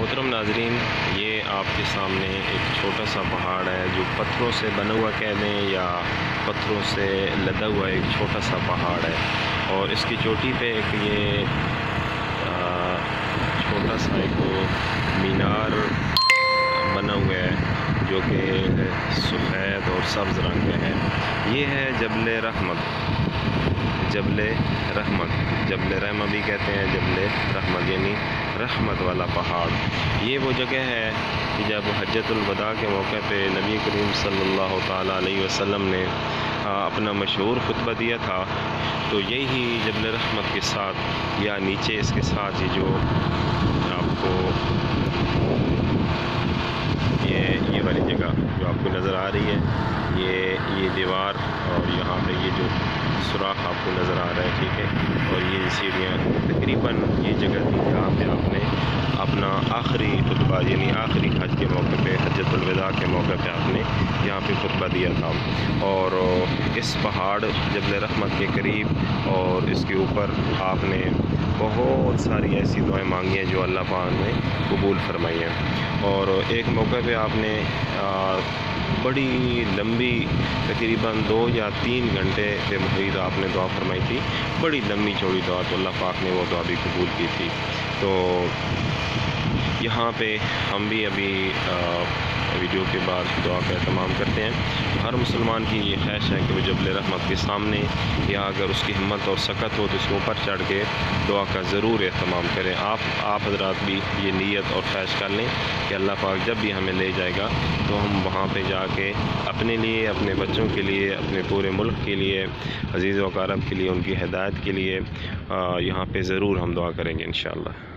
محترم ناظرین، یہ آپ کے سامنے ایک چھوٹا سا پہاڑ ہے جو پتھروں سے بنا ہوا کہہ دیں یا پتھروں سے لدا ہوا ایک چھوٹا سا پہاڑ ہے، اور اس کی چوٹی پہ ایک یہ چھوٹا سا ایک مینار بنا ہوا ہے جو کہ سفید اور سبز رنگ کا ہے۔ یہ ہے جبل رحمت، جبل رحمت، جبل رحمت بھی کہتے ہیں، جبل رحمت یعنی رحمت والا پہاڑ۔ یہ وہ جگہ ہے کہ جب حجۃ الوداع کے موقع پہ نبی کریم صلی اللہ تعالیٰ علیہ وسلم نے اپنا مشہور خطبہ دیا تھا، تو یہی جبل رحمت کے ساتھ یا نیچے اس کے ساتھ یہ جو آپ کو یہ والی جگہ جو آپ کو نظر آ رہی ہے، یہ دیوار اور یہاں پہ یہ جو سوراخ آپ کو نظر آ رہا ہے، ٹھیک ہے، اور یہ سیڑھیاں، تقریباً یہ جگہ تھی جہاں پہ آپ نے اپنا آخری خطبہ یعنی آخری حج کے موقع پہ، حجۃ الوداع کے موقع پہ آپ نے یہاں پہ خطبہ دیا تھا۔ اور اس پہاڑ جبل رحمت کے قریب اور اس کے اوپر آپ نے بہت ساری ایسی دعائیں مانگی ہیں جو اللہ پاک نے قبول فرمائی ہیں۔ اور ایک موقع پہ آپ نے بڑی لمبی تقریباً 2 یا 3 گھنٹے کے محیط آپ نے دعا فرمائی تھی، بڑی لمبی چوڑی دعا، تو اللہ پاک نے وہ دعا بھی قبول کی تھی۔ تو یہاں پہ ہم بھی ابھی ویڈیو کے بعد دعا کا اہتمام کرتے ہیں۔ ہر مسلمان کی یہ خواہش ہے کہ وہ جبل رحمت کے سامنے یا اگر اس کی ہمت اور سکت ہو تو اس کے اوپر چڑھ کے دعا کا ضرور اہتمام کریں۔ آپ حضرات بھی یہ نیت اور خواہش کر لیں کہ اللہ پاک جب بھی ہمیں لے جائے گا تو ہم وہاں پہ جا کے اپنے لیے، اپنے بچوں کے لیے، اپنے پورے ملک کے لیے، عزیز و اقارب کے لیے، ان کی ہدایت کے لیے یہاں پہ ضرور ہم دعا کریں گے انشاءاللہ۔